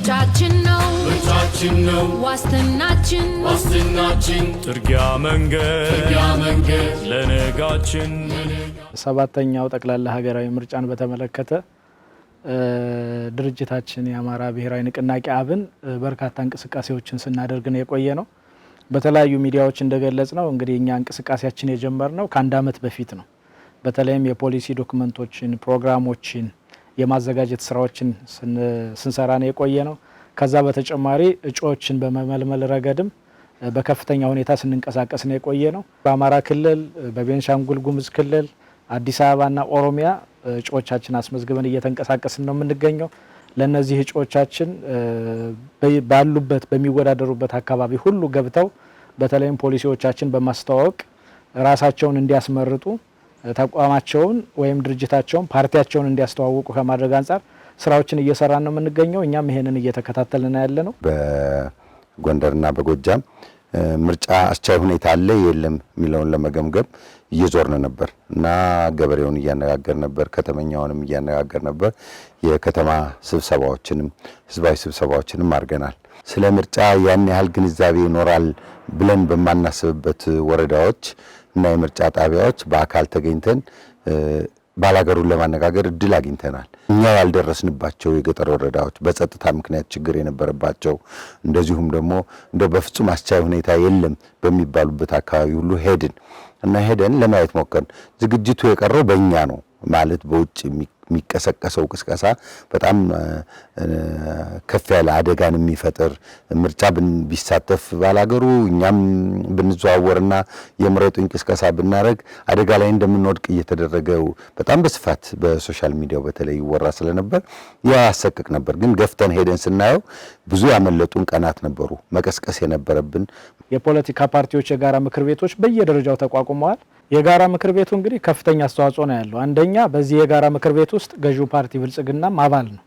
ምርጫችን ነው ዋስትናችን ጥርጊያ መንገድ ለነጋችን ሰባተኛው ጠቅላላ ሀገራዊ ምርጫን በተመለከተ ድርጅታችን የአማራ ብሔራዊ ንቅናቄ አብን በርካታ እንቅስቃሴዎችን ስናደርግ ነው የቆየ ነው። በተለያዩ ሚዲያዎች እንደገለጽነው እንግዲህ እኛ እንቅስቃሴያችን የጀመርነው ከአንድ አመት በፊት ነው። በተለይም የፖሊሲ ዶክመንቶችን ፕሮግራሞችን የማዘጋጀት ስራዎችን ስንሰራ ነው የቆየ ነው። ከዛ በተጨማሪ እጩዎችን በመመልመል ረገድም በከፍተኛ ሁኔታ ስንንቀሳቀስ ነው የቆየ ነው። በአማራ ክልል፣ በቤንሻንጉል ጉሙዝ ክልል፣ አዲስ አበባና ኦሮሚያ እጩዎቻችን አስመዝግበን እየተንቀሳቀስን ነው የምንገኘው። ለነዚህ እጩዎቻችን ባሉበት በሚወዳደሩበት አካባቢ ሁሉ ገብተው በተለይም ፖሊሲዎቻችን በማስተዋወቅ ራሳቸውን እንዲያስመርጡ ተቋማቸውን ወይም ድርጅታቸውን ፓርቲያቸውን እንዲያስተዋውቁ ከማድረግ አንጻር ስራዎችን እየሰራን ነው የምንገኘው። እኛም ይሄንን እየተከታተልን ያለ ነው። በጎንደርና በጎጃም ምርጫ አስቻይ ሁኔታ አለ የለም የሚለውን ለመገምገም እየዞርን ነበር እና ገበሬውን እያነጋገር ነበር፣ ከተመኛውንም እያነጋገር ነበር። የከተማ ስብሰባዎችንም ህዝባዊ ስብሰባዎችንም አድርገናል። ስለ ምርጫ ያን ያህል ግንዛቤ ይኖራል ብለን በማናስብበት ወረዳዎች እና የምርጫ ጣቢያዎች በአካል ተገኝተን ባላገሩን ለማነጋገር እድል አግኝተናል። እኛ ያልደረስንባቸው የገጠር ወረዳዎች በጸጥታ ምክንያት ችግር የነበረባቸው እንደዚሁም ደግሞ በፍጹም አስቻይ ሁኔታ የለም በሚባሉበት አካባቢ ሁሉ ሄደን ለማየት ሞከርን። ዝግጅቱ የቀረው በእኛ ነው ማለት በውጭ የሚቀሰቀሰው ቅስቀሳ በጣም ከፍ ያለ አደጋን የሚፈጥር ምርጫ ቢሳተፍ ባላገሩ እኛም ብንዘዋወርና የምረጡኝ ቅስቀሳ ብናረግ አደጋ ላይ እንደምንወድቅ እየተደረገው በጣም በስፋት በሶሻል ሚዲያው በተለይ ይወራ ስለነበር ያሰቅቅ ነበር። ግን ገፍተን ሄደን ስናየው ብዙ ያመለጡን ቀናት ነበሩ። መቀስቀስ የነበረብን የፖለቲካ ፓርቲዎች የጋራ ምክር ቤቶች በየደረጃው ተቋቁመዋል። የጋራ ምክር ቤቱ እንግዲህ ከፍተኛ አስተዋጽኦ ነው ያለው። አንደኛ በዚህ የጋራ ምክር ቤት ውስጥ ገዢው ፓርቲ ብልጽግናም አባል ነው።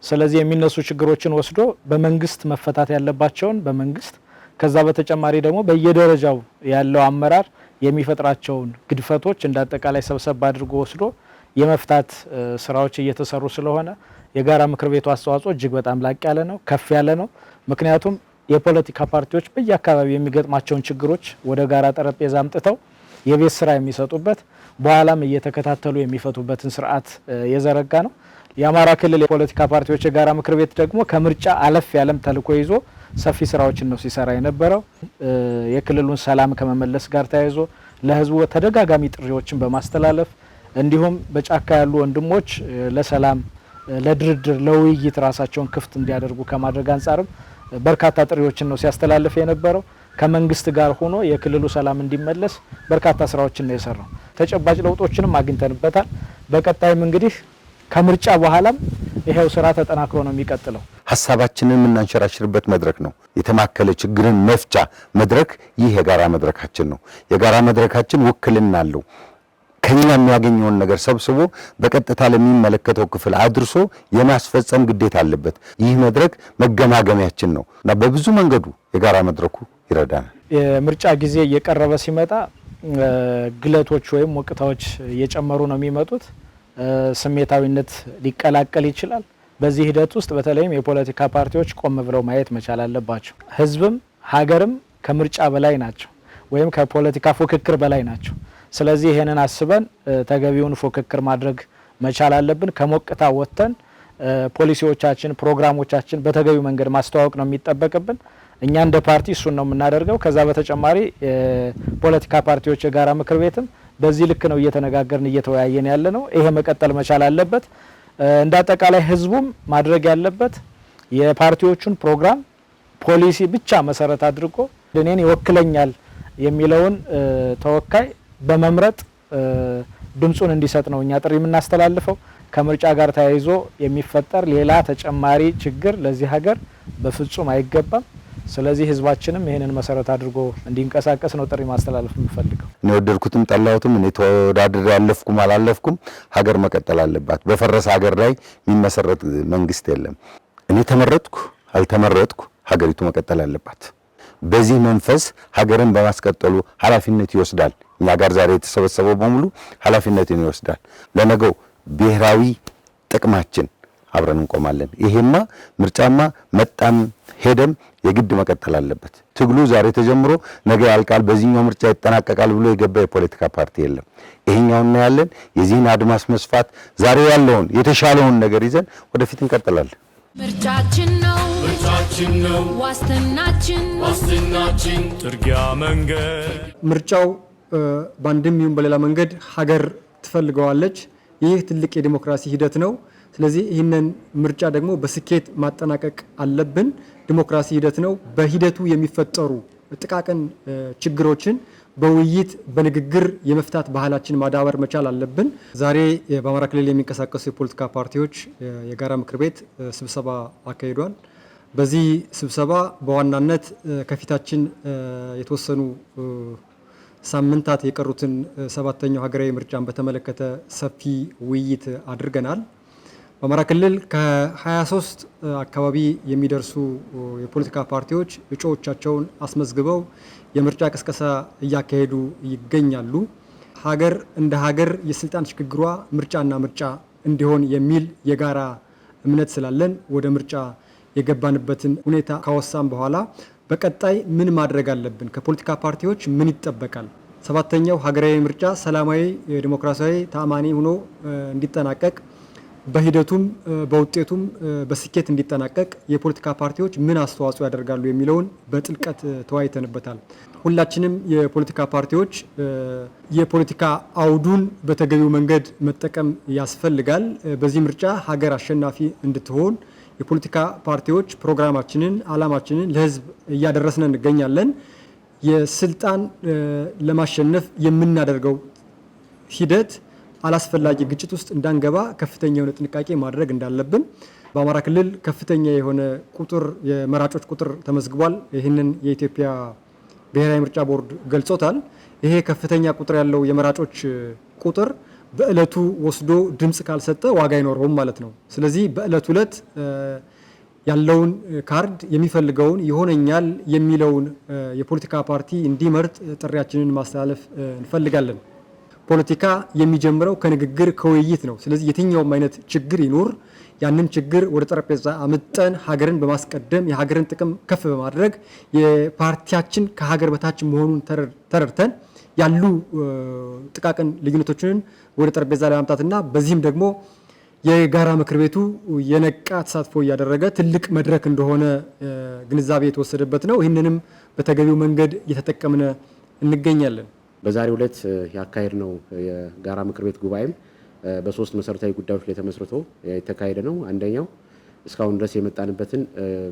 ስለዚህ የሚነሱ ችግሮችን ወስዶ በመንግስት መፈታት ያለባቸውን በመንግስት ከዛ በተጨማሪ ደግሞ በየደረጃው ያለው አመራር የሚፈጥራቸውን ግድፈቶች እንዳጠቃላይ ሰብሰብ አድርጎ ወስዶ የመፍታት ስራዎች እየተሰሩ ስለሆነ የጋራ ምክር ቤቱ አስተዋጽኦ እጅግ በጣም ላቅ ያለ ነው፣ ከፍ ያለ ነው። ምክንያቱም የፖለቲካ ፓርቲዎች በየአካባቢው የሚገጥማቸውን ችግሮች ወደ ጋራ ጠረጴዛ አምጥተው የቤት ስራ የሚሰጡበት በኋላም እየተከታተሉ የሚፈቱበትን ስርዓት የዘረጋ ነው። የአማራ ክልል የፖለቲካ ፓርቲዎች የጋራ ምክር ቤት ደግሞ ከምርጫ አለፍ ያለም ተልዕኮ ይዞ ሰፊ ስራዎችን ነው ሲሰራ የነበረው። የክልሉን ሰላም ከመመለስ ጋር ተያይዞ ለህዝቡ ተደጋጋሚ ጥሪዎችን በማስተላለፍ እንዲሁም በጫካ ያሉ ወንድሞች ለሰላም፣ ለድርድር፣ ለውይይት ራሳቸውን ክፍት እንዲያደርጉ ከማድረግ አንጻርም በርካታ ጥሪዎችን ነው ሲያስተላልፍ የነበረው። ከመንግስት ጋር ሆኖ የክልሉ ሰላም እንዲመለስ በርካታ ስራዎችን ነው የሰራው። ተጨባጭ ለውጦችንም አግኝተንበታል። በቀጣይም እንግዲህ ከምርጫ በኋላም ይሄው ስራ ተጠናክሮ ነው የሚቀጥለው። ሐሳባችንን የምናንሸራሽርበት መድረክ ነው። የተማከለ ችግርን መፍቻ መድረክ ይህ የጋራ መድረካችን ነው። የጋራ መድረካችን ውክልና አለው። ከኛ የሚያገኘውን ነገር ሰብስቦ በቀጥታ ለሚመለከተው ክፍል አድርሶ የማስፈጸም ግዴታ አለበት። ይህ መድረክ መገማገሚያችን ነው እና በብዙ መንገዱ የጋራ መድረኩ ይረዳናል። የምርጫ ጊዜ እየቀረበ ሲመጣ ግለቶች ወይም ወቅታዎች እየጨመሩ ነው የሚመጡት። ስሜታዊነት ሊቀላቀል ይችላል። በዚህ ሂደት ውስጥ በተለይም የፖለቲካ ፓርቲዎች ቆም ብለው ማየት መቻል አለባቸው። ህዝብም ሀገርም ከምርጫ በላይ ናቸው ወይም ከፖለቲካ ፉክክር በላይ ናቸው። ስለዚህ ይሄንን አስበን ተገቢውን ፉክክር ማድረግ መቻል አለብን። ከሞቅታ ወጥተን ፖሊሲዎቻችን፣ ፕሮግራሞቻችን በተገቢው መንገድ ማስተዋወቅ ነው የሚጠበቅብን። እኛ እንደ ፓርቲ እሱን ነው የምናደርገው። ከዛ በተጨማሪ ፖለቲካ ፓርቲዎች የጋራ ምክር ቤትም በዚህ ልክ ነው እየተነጋገርን እየተወያየን ያለ ነው። ይሄ መቀጠል መቻል አለበት። እንደ አጠቃላይ ህዝቡም ማድረግ ያለበት የፓርቲዎቹን ፕሮግራም ፖሊሲ ብቻ መሰረት አድርጎ እኔን ይወክለኛል የሚለውን ተወካይ በመምረጥ ድምጹን እንዲሰጥ ነው እኛ ጥሪ የምናስተላልፈው። ከምርጫ ጋር ተያይዞ የሚፈጠር ሌላ ተጨማሪ ችግር ለዚህ ሀገር በፍጹም አይገባም። ስለዚህ ህዝባችንም ይሄንን መሰረት አድርጎ እንዲንቀሳቀስ ነው ጥሪ ማስተላለፍ የምፈልገው። እኔ ወደድኩትም ጠላሁትም እኔ ተወዳድሬ ያለፍኩም አላለፍኩም ሀገር መቀጠል አለባት። በፈረሰ ሀገር ላይ የሚመሰረት መንግስት የለም። እኔ ተመረጥኩ አልተመረጥኩ ሀገሪቱ መቀጠል አለባት። በዚህ መንፈስ ሀገርን በማስቀጠሉ ኃላፊነት ይወስዳል። እኛ ጋር ዛሬ የተሰበሰበው በሙሉ ኃላፊነትን ይወስዳል። ለነገው ብሔራዊ ጥቅማችን አብረን እንቆማለን። ይሄማ ምርጫማ መጣም ሄደም የግድ መቀጠል አለበት። ትግሉ ዛሬ ተጀምሮ ነገ ያልቃል፣ በዚህኛው ምርጫ ይጠናቀቃል ብሎ የገባ የፖለቲካ ፓርቲ የለም። ይሄኛው እናያለን። የዚህን አድማስ መስፋት ዛሬ ያለውን የተሻለውን ነገር ይዘን ወደፊት እንቀጥላለን። ምርጫችን ነው ዋስትናችን ጥርጊያ መንገድ ምርጫው በአንድም ይሁን በሌላ መንገድ ሀገር ትፈልገዋለች። ይህ ትልቅ የዲሞክራሲ ሂደት ነው። ስለዚህ ይህንን ምርጫ ደግሞ በስኬት ማጠናቀቅ አለብን። ዲሞክራሲ ሂደት ነው። በሂደቱ የሚፈጠሩ ጥቃቅን ችግሮችን በውይይት በንግግር የመፍታት ባህላችን ማዳበር መቻል አለብን። ዛሬ በአማራ ክልል የሚንቀሳቀሱ የፖለቲካ ፓርቲዎች የጋራ ምክር ቤት ስብሰባ አካሂዷል። በዚህ ስብሰባ በዋናነት ከፊታችን የተወሰኑ ሳምንታት የቀሩትን 7ኛው ሀገራዊ ምርጫን በተመለከተ ሰፊ ውይይት አድርገናል። በአማራ ክልል ከ23 አካባቢ የሚደርሱ የፖለቲካ ፓርቲዎች እጩዎቻቸውን አስመዝግበው የምርጫ ቅስቀሳ እያካሄዱ ይገኛሉ። ሀገር እንደ ሀገር የስልጣን ሽግግሯ ምርጫና ምርጫ እንዲሆን የሚል የጋራ እምነት ስላለን ወደ ምርጫ የገባንበትን ሁኔታ ካወሳን በኋላ በቀጣይ ምን ማድረግ አለብን፣ ከፖለቲካ ፓርቲዎች ምን ይጠበቃል፣ 7ኛው ሀገራዊ ምርጫ ሰላማዊ፣ ዲሞክራሲያዊ፣ ተአማኒ ሆኖ እንዲጠናቀቅ በሂደቱም በውጤቱም በስኬት እንዲጠናቀቅ የፖለቲካ ፓርቲዎች ምን አስተዋጽኦ ያደርጋሉ የሚለውን በጥልቀት ተወያይተንበታል። ሁላችንም የፖለቲካ ፓርቲዎች የፖለቲካ አውዱን በተገቢው መንገድ መጠቀም ያስፈልጋል። በዚህ ምርጫ ሀገር አሸናፊ እንድትሆን የፖለቲካ ፓርቲዎች ፕሮግራማችንን፣ አላማችንን ለህዝብ እያደረስን እንገኛለን። የስልጣን ለማሸነፍ የምናደርገው ሂደት አላስፈላጊ ግጭት ውስጥ እንዳንገባ ከፍተኛ የሆነ ጥንቃቄ ማድረግ እንዳለብን በአማራ ክልል ከፍተኛ የሆነ ቁጥር የመራጮች ቁጥር ተመዝግቧል። ይህንን የኢትዮጵያ ብሔራዊ ምርጫ ቦርድ ገልጾታል። ይሄ ከፍተኛ ቁጥር ያለው የመራጮች ቁጥር በእለቱ ወስዶ ድምጽ ካልሰጠ ዋጋ አይኖረውም ማለት ነው። ስለዚህ በእለቱ ዕለት ያለውን ካርድ የሚፈልገውን ይሆነኛል የሚለውን የፖለቲካ ፓርቲ እንዲመርጥ ጥሪያችንን ማስተላለፍ እንፈልጋለን። ፖለቲካ የሚጀምረው ከንግግር ከውይይት ነው። ስለዚህ የትኛውም አይነት ችግር ይኖር ያንን ችግር ወደ ጠረጴዛ አምጠን ሀገርን በማስቀደም የሀገርን ጥቅም ከፍ በማድረግ የፓርቲያችን ከሀገር በታች መሆኑን ተረድተን ያሉ ጥቃቅን ልዩነቶችን ወደ ጠረጴዛ ላይ ማምጣትና በዚህም ደግሞ የጋራ ምክር ቤቱ የነቃ ተሳትፎ እያደረገ ትልቅ መድረክ እንደሆነ ግንዛቤ የተወሰደበት ነው። ይህንንም በተገቢው መንገድ እየተጠቀምነ እንገኛለን። በዛሬው ዕለት ያካሄድ ነው የጋራ ምክር ቤት ጉባኤም በሶስት መሰረታዊ ጉዳዮች ላይ ተመስርቶ የተካሄደ ነው። አንደኛው እስካሁን ድረስ የመጣንበትን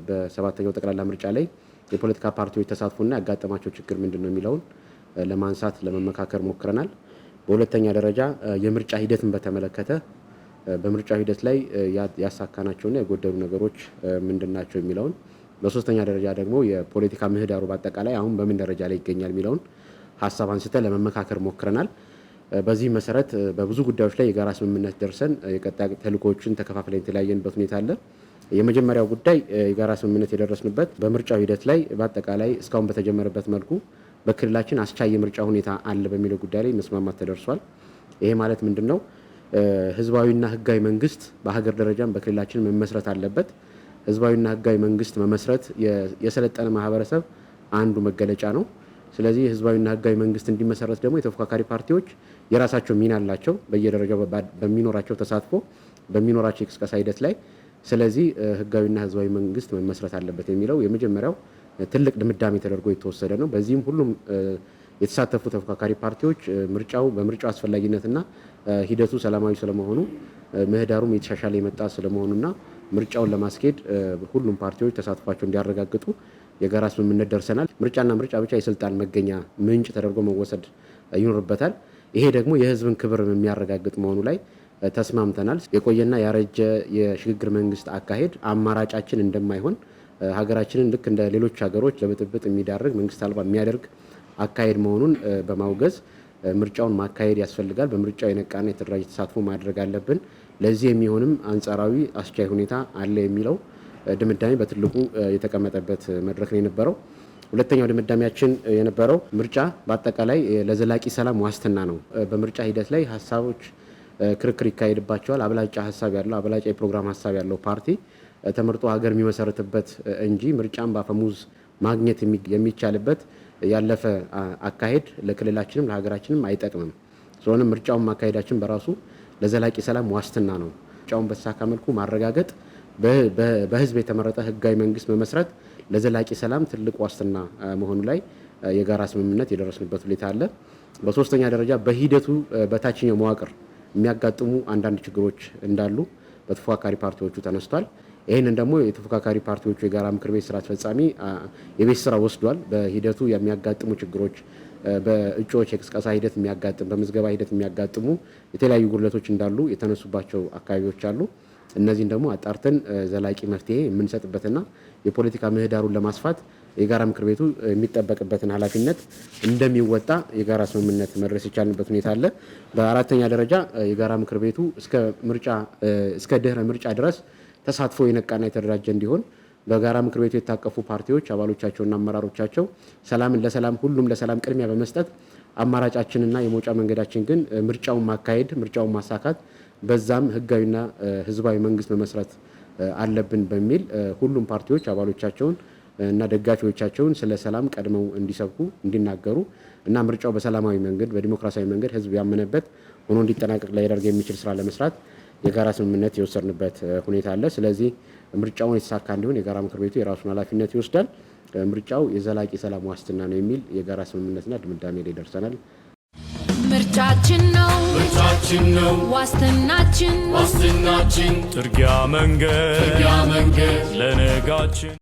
በ7ኛው ጠቅላላ ምርጫ ላይ የፖለቲካ ፓርቲዎች ተሳትፎና ያጋጠማቸው ችግር ምንድነው የሚለውን ለማንሳት ለመመካከር ሞክረናል። በሁለተኛ ደረጃ የምርጫ ሂደትን በተመለከተ በምርጫ ሂደት ላይ ያሳካናቸውና የጎደሉ ነገሮች ምንድናቸው የሚለውን፣ በሶስተኛ ደረጃ ደግሞ የፖለቲካ ምህዳሩ በአጠቃላይ አሁን በምን ደረጃ ላይ ይገኛል የሚለውን ሀሳብ አንስተን ለመመካከር ሞክረናል። በዚህ መሰረት በብዙ ጉዳዮች ላይ የጋራ ስምምነት ደርሰን የቀጣይ ተልእኮዎችን ተከፋፍለን የተለያየንበት ሁኔታ አለ። የመጀመሪያው ጉዳይ የጋራ ስምምነት የደረስንበት በምርጫው ሂደት ላይ በአጠቃላይ እስካሁን በተጀመረበት መልኩ በክልላችን አስቻይ የምርጫ ሁኔታ አለ በሚለው ጉዳይ ላይ መስማማት ተደርሷል። ይሄ ማለት ምንድነው? ህዝባዊና ህጋዊ መንግስት በሀገር ደረጃም በክልላችን መመስረት አለበት። ህዝባዊና ህጋዊ መንግስት መመስረት የሰለጠነ ማህበረሰብ አንዱ መገለጫ ነው። ስለዚህ ህዝባዊና ህጋዊ መንግስት እንዲመሰረት ደግሞ የተፎካካሪ ፓርቲዎች የራሳቸው ሚና አላቸው በየደረጃው በሚኖራቸው ተሳትፎ በሚኖራቸው የቅስቀሳ ሂደት ላይ። ስለዚህ ህጋዊና ህዝባዊ መንግስት መመስረት አለበት የሚለው የመጀመሪያው ትልቅ ድምዳሜ ተደርጎ የተወሰደ ነው። በዚህም ሁሉም የተሳተፉ ተፎካካሪ ፓርቲዎች በምርጫው አስፈላጊነትና ሂደቱ ሰላማዊ ስለመሆኑ ምህዳሩም የተሻሻለ የመጣ ስለመሆኑና ምርጫውን ለማስኬድ ሁሉም ፓርቲዎች ተሳትፏቸው እንዲያረጋግጡ የጋራ ስምምነት ደርሰናል። ምርጫና ምርጫ ብቻ የስልጣን መገኛ ምንጭ ተደርጎ መወሰድ ይኖርበታል። ይሄ ደግሞ የህዝብን ክብር የሚያረጋግጥ መሆኑ ላይ ተስማምተናል። የቆየና ያረጀ የሽግግር መንግስት አካሄድ አማራጫችን እንደማይሆን ሀገራችንን ልክ እንደ ሌሎች ሀገሮች ለብጥብጥ የሚዳርግ መንግስት አልባ የሚያደርግ አካሄድ መሆኑን በማውገዝ ምርጫውን ማካሄድ ያስፈልጋል። በምርጫው የነቃና የተደራጀ ተሳትፎ ማድረግ አለብን። ለዚህ የሚሆንም አንጻራዊ አስቻይ ሁኔታ አለ የሚለው ድምዳሜ በትልቁ የተቀመጠበት መድረክ ነው የነበረው። ሁለተኛው ድምዳሜያችን የነበረው ምርጫ በአጠቃላይ ለዘላቂ ሰላም ዋስትና ነው። በምርጫ ሂደት ላይ ሀሳቦች ክርክር ይካሄድባቸዋል። አብላጫ ሀሳብ ያለው አብላጫ የፕሮግራም ሀሳብ ያለው ፓርቲ ተመርጦ ሀገር የሚመሰርትበት እንጂ ምርጫን በአፈሙዝ ማግኘት የሚቻልበት ያለፈ አካሄድ ለክልላችንም ለሀገራችንም አይጠቅምም። ስለሆነ ምርጫውን ማካሄዳችን በራሱ ለዘላቂ ሰላም ዋስትና ነው። ምርጫውን በተሳካ መልኩ ማረጋገጥ፣ በህዝብ የተመረጠ ህጋዊ መንግስት መመስረት ለዘላቂ ሰላም ትልቅ ዋስትና መሆኑ ላይ የጋራ ስምምነት የደረስንበት ሁኔታ አለ። በሶስተኛ ደረጃ በሂደቱ በታችኛው መዋቅር የሚያጋጥሙ አንዳንድ ችግሮች እንዳሉ በተፎካካሪ ፓርቲዎቹ ተነስቷል። ይህንን ደግሞ የተፎካካሪ ፓርቲዎቹ የጋራ ምክር ቤት ስራ አስፈጻሚ የቤት ስራ ወስዷል። በሂደቱ የሚያጋጥሙ ችግሮች፣ በእጩዎች የቅስቀሳ ሂደት የሚያጋጥም፣ በምዝገባ ሂደት የሚያጋጥሙ የተለያዩ ጉድለቶች እንዳሉ የተነሱባቸው አካባቢዎች አሉ። እነዚህን ደግሞ አጣርተን ዘላቂ መፍትሄ የምንሰጥበትና የፖለቲካ ምህዳሩን ለማስፋት የጋራ ምክር ቤቱ የሚጠበቅበትን ኃላፊነት እንደሚወጣ የጋራ ስምምነት መድረስ የቻልንበት ሁኔታ አለ። በአራተኛ ደረጃ የጋራ ምክር ቤቱ እስከ ድህረ ምርጫ ድረስ ተሳትፎ የነቃና የተደራጀ እንዲሆን በጋራ ምክር ቤቱ የታቀፉ ፓርቲዎች አባሎቻቸውና አመራሮቻቸው ሰላምን ለሰላም ሁሉም ለሰላም ቅድሚያ በመስጠት አማራጫችንና የመውጫ መንገዳችን ግን ምርጫውን ማካሄድ፣ ምርጫውን ማሳካት፣ በዛም ህጋዊና ህዝባዊ መንግስት መመስረት አለብን በሚል ሁሉም ፓርቲዎች አባሎቻቸውን እና ደጋፊዎቻቸውን ስለ ሰላም ቀድመው እንዲሰብኩ እንዲናገሩ እና ምርጫው በሰላማዊ መንገድ በዲሞክራሲያዊ መንገድ ህዝብ ያመነበት ሆኖ እንዲጠናቀቅ ሊያደርግ የሚችል ስራ ለመስራት የጋራ ስምምነት የወሰድንበት ሁኔታ አለ። ስለዚህ ምርጫውን የተሳካ እንዲሆን የጋራ ምክር ቤቱ የራሱን ኃላፊነት ይወስዳል። ምርጫው የዘላቂ ሰላም ዋስትና ነው የሚል የጋራ ስምምነትና ድምዳሜ ላይ ደርሰናል። ምርጫችን ነው ዋስትናችን ጥርጊያ መንገድ ለነጋችን